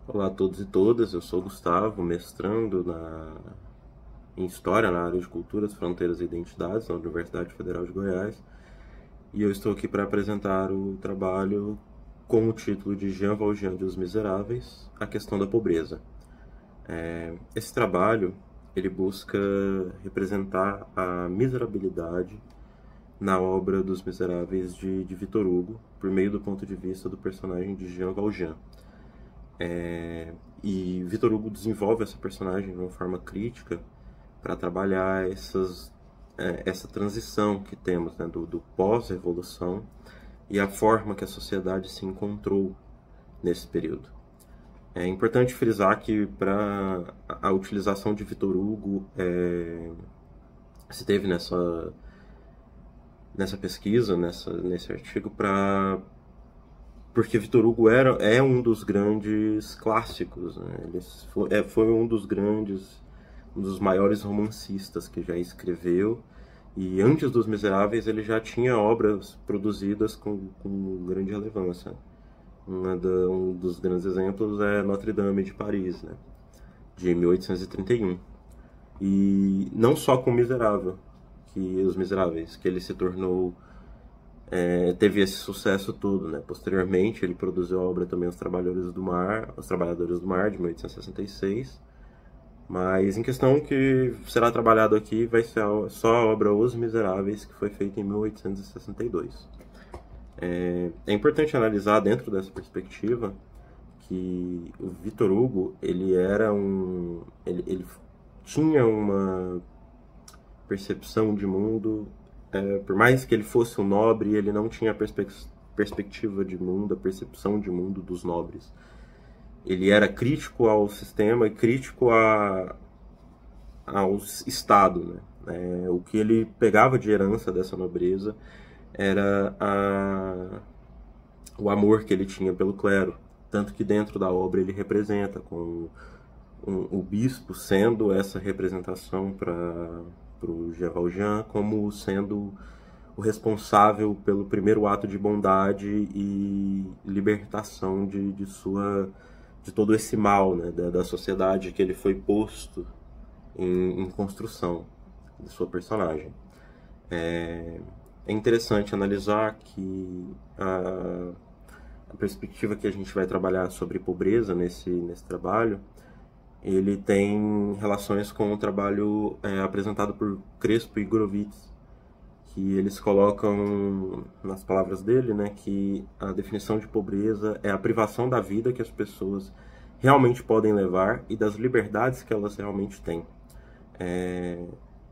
Olá a todos e todas, eu sou o Gustavo, mestrando em História na área de Culturas, Fronteiras e Identidades na Universidade Federal de Goiás, e eu estou aqui para apresentar o trabalho com o título de Jean Valjean de Os Miseráveis, A Questão da Pobreza. Esse trabalho ele busca representar a miserabilidade na obra dos Miseráveis de Victor Hugo, por meio do ponto de vista do personagem de Jean Valjean. E Victor Hugo desenvolve essa personagem de uma forma crítica para trabalhar essa transição que temos, né, do pós-revolução e a forma que a sociedade se encontrou nesse período. É importante frisar que para a utilização de Victor Hugo se teve nessa pesquisa, nesse artigo, porque Victor Hugo é um dos grandes clássicos, né? Ele foi um dos maiores romancistas que já escreveu, e antes dos Miseráveis ele já tinha obras produzidas com grande relevância. Um dos grandes exemplos é Notre Dame de Paris, né? De 1831. E não só com Os Miseráveis, que ele se tornou teve esse sucesso todo, né? Posteriormente, ele produziu a obra também Os Trabalhadores do Mar, de 1866. Mas em questão que será trabalhado aqui vai ser só a obra Os Miseráveis, que foi feita em 1862. É importante analisar dentro dessa perspectiva que o Victor Hugo ele tinha uma percepção de mundo. Por mais que ele fosse um nobre, ele não tinha a perspectiva de mundo, a percepção de mundo dos nobres. Ele era crítico ao sistema e crítico ao Estado, né? O que ele pegava de herança dessa nobreza era o amor que ele tinha pelo clero. Tanto que dentro da obra ele representa com o bispo sendo essa representação para o Jean Valjean como sendo o responsável pelo primeiro ato de bondade e libertação de todo esse mal, né, da sociedade que ele foi posto em construção de sua personagem. É interessante analisar que a perspectiva que a gente vai trabalhar sobre pobreza nesse trabalho, ele tem relações com o trabalho apresentado por Crespo e Gorovitz, que eles colocam, nas palavras dele, né, que a definição de pobreza é a privação da vida que as pessoas realmente podem levar e das liberdades que elas realmente têm.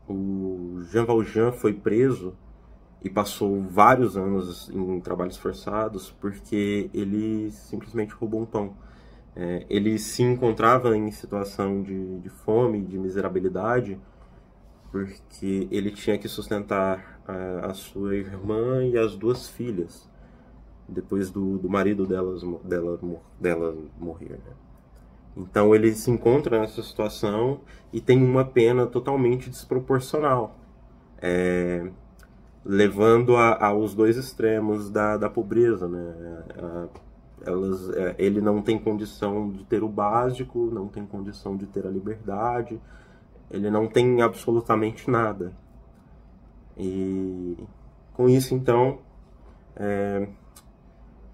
O Jean Valjean foi preso e passou vários anos em trabalhos forçados porque ele simplesmente roubou um pão. Ele se encontrava em situação de fome, de miserabilidade, porque ele tinha que sustentar a sua irmã e as duas filhas, depois do marido dela morrer, né? Então ele se encontra nessa situação e tem uma pena totalmente desproporcional, levando aos dois extremos da pobreza, né? Ele não tem condição de ter o básico, não tem condição de ter a liberdade, ele não tem absolutamente nada. E com isso, então,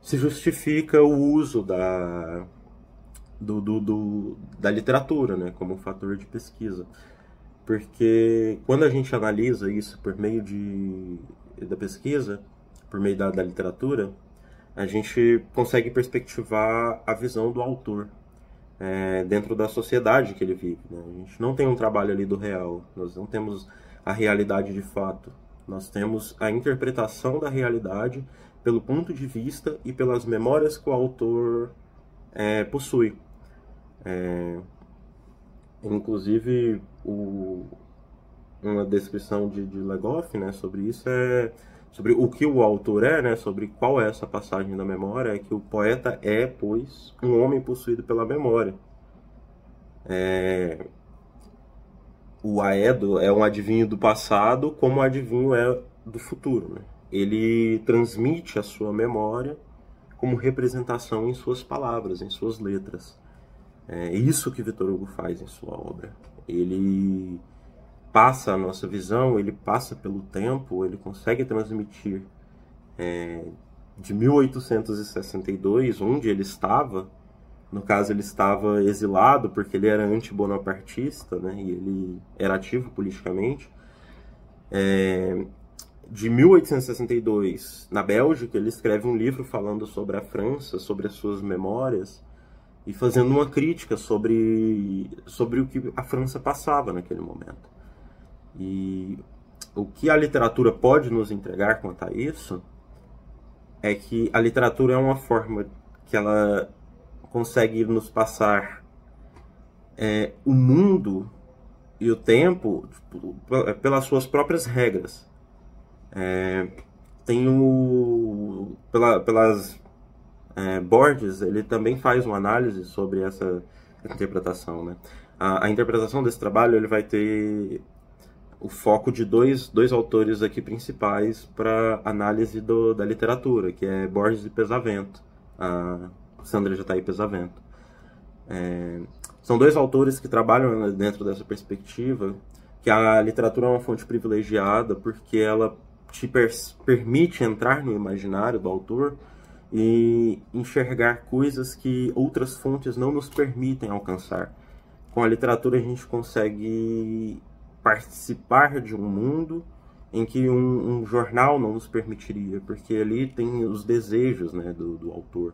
se justifica o uso da literatura, né, como um fator de pesquisa. Porque quando a gente analisa isso por meio da pesquisa, por meio da literatura, a gente consegue perspectivar a visão do autor dentro da sociedade que ele vive, né? A gente não tem um trabalho ali do real, nós não temos a realidade de fato, nós temos a interpretação da realidade pelo ponto de vista e pelas memórias que o autor possui. Inclusive, uma descrição de Legoff, né, sobre isso sobre o que o autor né, sobre qual é essa passagem da memória, é que o poeta pois, um homem possuído pela memória. O Aedo é um adivinho do passado, como o adivinho é do futuro, né? Ele transmite a sua memória como representação em suas palavras, em suas letras. É isso que Victor Hugo faz em sua obra. Ele passa a nossa visão, ele passa pelo tempo, ele consegue transmitir de 1862, onde ele estava. No caso, ele estava exilado porque ele era anti-bonapartista, né, e ele era ativo politicamente. De 1862, na Bélgica, ele escreve um livro falando sobre a França, sobre as suas memórias, e fazendo uma crítica sobre o que a França passava naquele momento. E o que a literatura pode nos entregar quanto a isso é que a literatura é uma forma que ela consegue nos passar o mundo e o tempo pelas suas próprias regras. Tem pelas Borges, ele também faz uma análise sobre essa interpretação, né? A interpretação desse trabalho, ele vai ter o foco de dois autores aqui principais para análise da literatura, que é Borges e Pesavento, a Sandra Jatahy Pesavento. São dois autores que trabalham dentro dessa perspectiva, que a literatura é uma fonte privilegiada porque ela te permite entrar no imaginário do autor e enxergar coisas que outras fontes não nos permitem alcançar. Com a literatura a gente consegue participar de um mundo em que um jornal não nos permitiria, porque ali tem os desejos, né, do autor,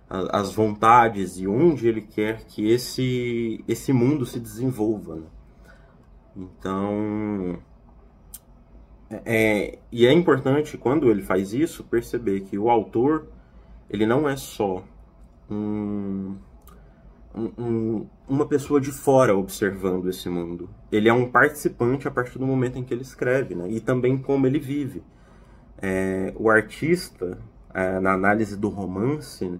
as vontades e onde ele quer que esse mundo se desenvolva, né? Então, e é importante, quando ele faz isso, perceber que o autor, ele não é só uma pessoa de fora observando esse mundo. Ele é um participante a partir do momento em que ele escreve, né? E também como ele vive. O artista, na análise do romance,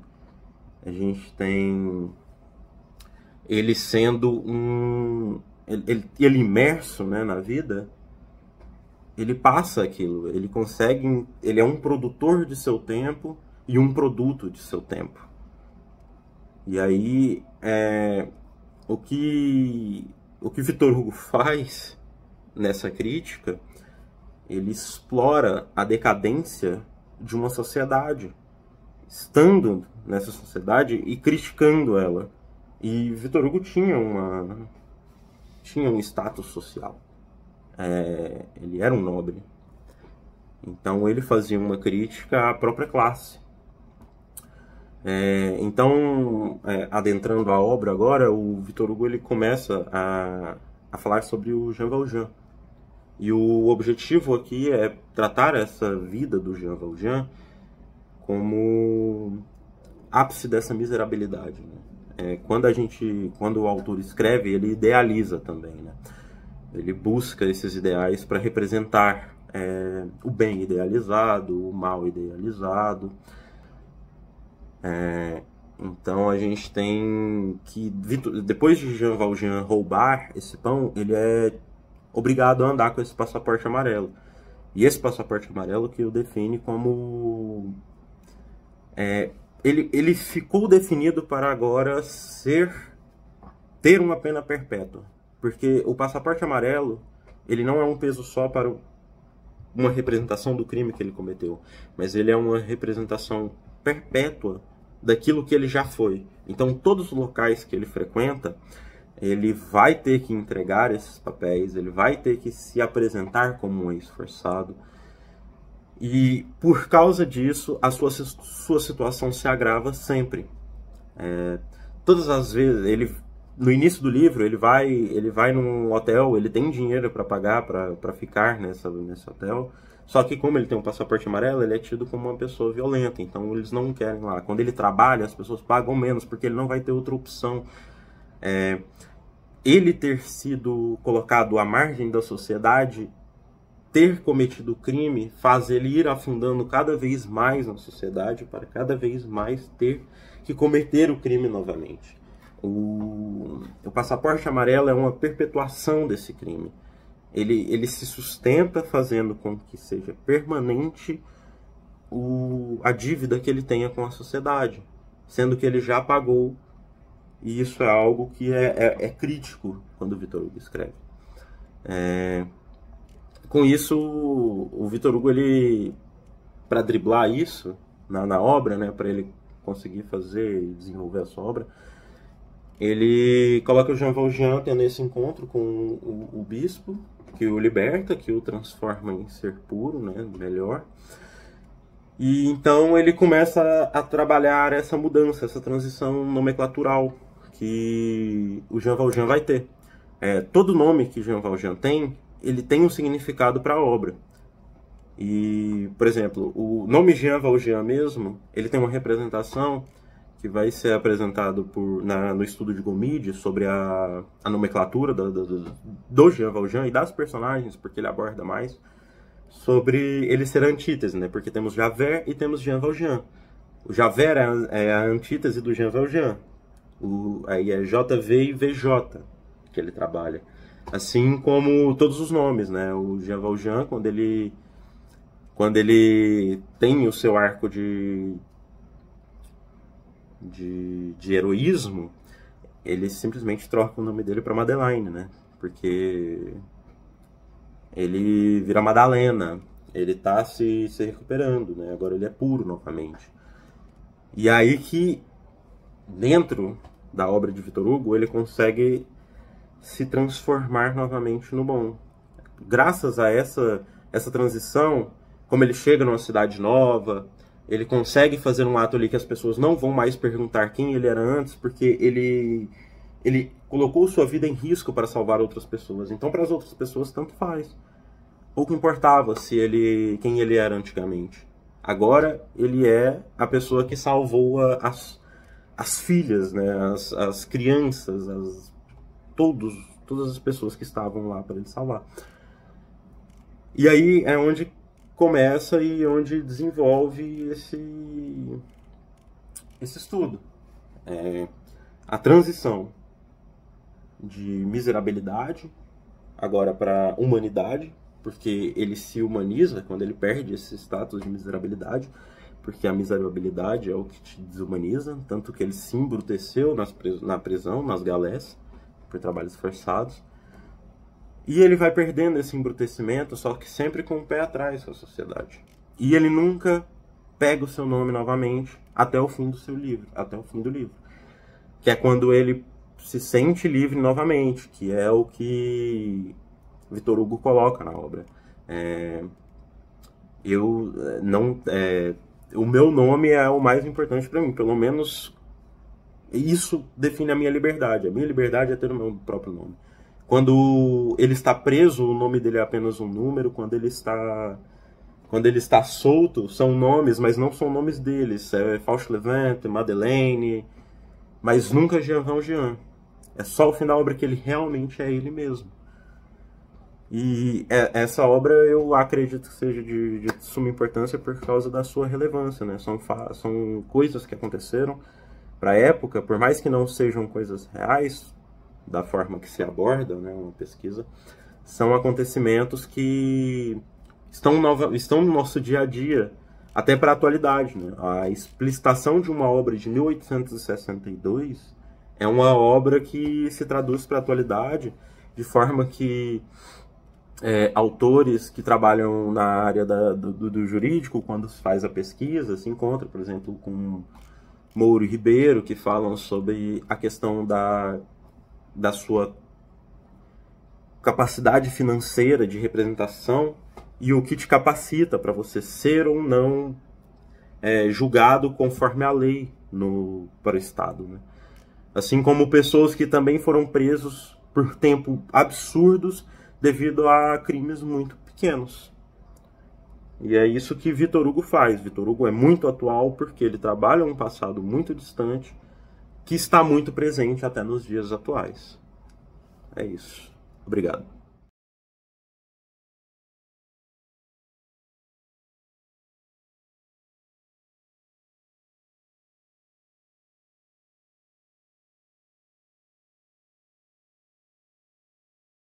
a gente tem ele sendo ele imerso, né, na vida. Ele passa aquilo, ele consegue, ele é um produtor de seu tempo e um produto de seu tempo. E aí, o que Victor Hugo faz nessa crítica, ele explora a decadência de uma sociedade, estando nessa sociedade e criticando ela. E Victor Hugo tinha um status social. Ele era um nobre. Então ele fazia uma crítica à própria classe. Então, adentrando a obra agora, o Victor Hugo ele começa a falar sobre o Jean Valjean. E o objetivo aqui é tratar essa vida do Jean Valjean como ápice dessa miserabilidade, né? Quando o autor escreve, ele idealiza também, né? Ele busca esses ideais para representar o bem idealizado, o mal idealizado. Então a gente tem que, depois de Jean Valjean roubar esse pão, ele é obrigado a andar com esse passaporte amarelo. E esse passaporte amarelo que o define como... ele ficou definido para agora ter uma pena perpétua. Porque o passaporte amarelo, ele não é um peso só para uma representação do crime que ele cometeu, mas ele é uma representação perpétua daquilo que ele já foi. Então, todos os locais que ele frequenta, ele vai ter que entregar esses papéis, ele vai ter que se apresentar como um esforçado. E, por causa disso, a sua situação se agrava sempre. Todas as vezes, no início do livro, ele vai num hotel, ele tem dinheiro para pagar para ficar nesse hotel. Só que como ele tem um passaporte amarelo, ele é tido como uma pessoa violenta. Então eles não querem lá. Quando ele trabalha, as pessoas pagam menos, porque ele não vai ter outra opção. Ele ter sido colocado à margem da sociedade, ter cometido o crime, faz ele ir afundando cada vez mais na sociedade, para cada vez mais ter que cometer o crime novamente. O passaporte amarelo é uma perpetuação desse crime. Ele se sustenta fazendo com que seja permanente a dívida que ele tenha com a sociedade, sendo que ele já pagou E isso é algo que é crítico quando o Victor Hugo escreve. Com isso, o Victor Hugo, ele, para driblar isso na obra, né, para ele conseguir fazer e desenvolver a sua obra, ele coloca o Jean Valjean tendo esse encontro com o bispo, que o liberta, que o transforma em ser puro, né, melhor. E então ele começa a trabalhar essa mudança, essa transição nomenclatural que o Jean Valjean vai ter. Todo nome que Jean Valjean tem, ele tem um significado para a obra. E, por exemplo, o nome Jean Valjean mesmo, ele tem uma representação que vai ser apresentado no estudo de Gomide sobre a nomenclatura do Jean Valjean e das personagens, porque ele aborda mais sobre ele ser a antítese, né? Porque temos Javert e temos Jean Valjean. O Javert é a antítese do Jean Valjean. Aí é JV e VJ que ele trabalha. Assim como todos os nomes, né? O Jean Valjean, quando ele tem o seu arco de heroísmo, ele simplesmente troca o nome dele para Madeleine, né? Porque ele vira Madalena, ele tá se recuperando, né? Agora ele é puro novamente. E aí que, dentro da obra de Victor Hugo, ele consegue se transformar novamente no bom. Graças a essa transição, como ele chega numa cidade nova, ele consegue fazer um ato ali que as pessoas não vão mais perguntar quem ele era antes, porque ele colocou sua vida em risco para salvar outras pessoas. Então, para as outras pessoas, tanto faz. Pouco importava quem ele era antigamente. Agora, ele é a pessoa que salvou as filhas, né? as crianças, todas as pessoas que estavam lá para ele salvar. E aí é onde começa e onde desenvolve esse estudo. A transição de miserabilidade agora para humanidade, porque ele se humaniza quando ele perde esse status de miserabilidade, porque a miserabilidade é o que te desumaniza, tanto que ele se embruteceu na prisão, nas galés, por trabalhos forçados. E ele vai perdendo esse embrutecimento, só que sempre com o pé atrás com a sociedade. E ele nunca pega o seu nome novamente até o fim do seu livro, até o fim do livro. Que é quando ele se sente livre novamente, que é o que Victor Hugo coloca na obra. O meu nome é o mais importante para mim, pelo menos isso define a minha liberdade. A minha liberdade é ter o meu próprio nome. Quando ele está preso, o nome dele é apenas um número. Quando ele está solto, são nomes, mas não são nomes deles. É Fauchelevent, Madeleine, mas nunca Jean Valjean. É só o final da obra que ele realmente é ele mesmo. E essa obra eu acredito que seja de suma importância por causa da sua relevância, né? São coisas que aconteceram para a época, por mais que não sejam coisas reais, da forma que se aborda, né, uma pesquisa, são acontecimentos que estão no nosso dia a dia, até para a atualidade. Né? A explicitação de uma obra de 1862 é uma obra que se traduz para a atualidade, de forma que autores que trabalham na área do jurídico, quando se faz a pesquisa, se encontra, por exemplo, com Mouro e Ribeiro, que falam sobre a questão da sua capacidade financeira de representação e o que te capacita para você ser ou não julgado conforme a lei para o Estado. Né? Assim como pessoas que também foram presos por tempo absurdos devido a crimes muito pequenos. E é isso que Victor Hugo faz. Victor Hugo é muito atual porque ele trabalha um passado muito distante que está muito presente até nos dias atuais. É isso. Obrigado.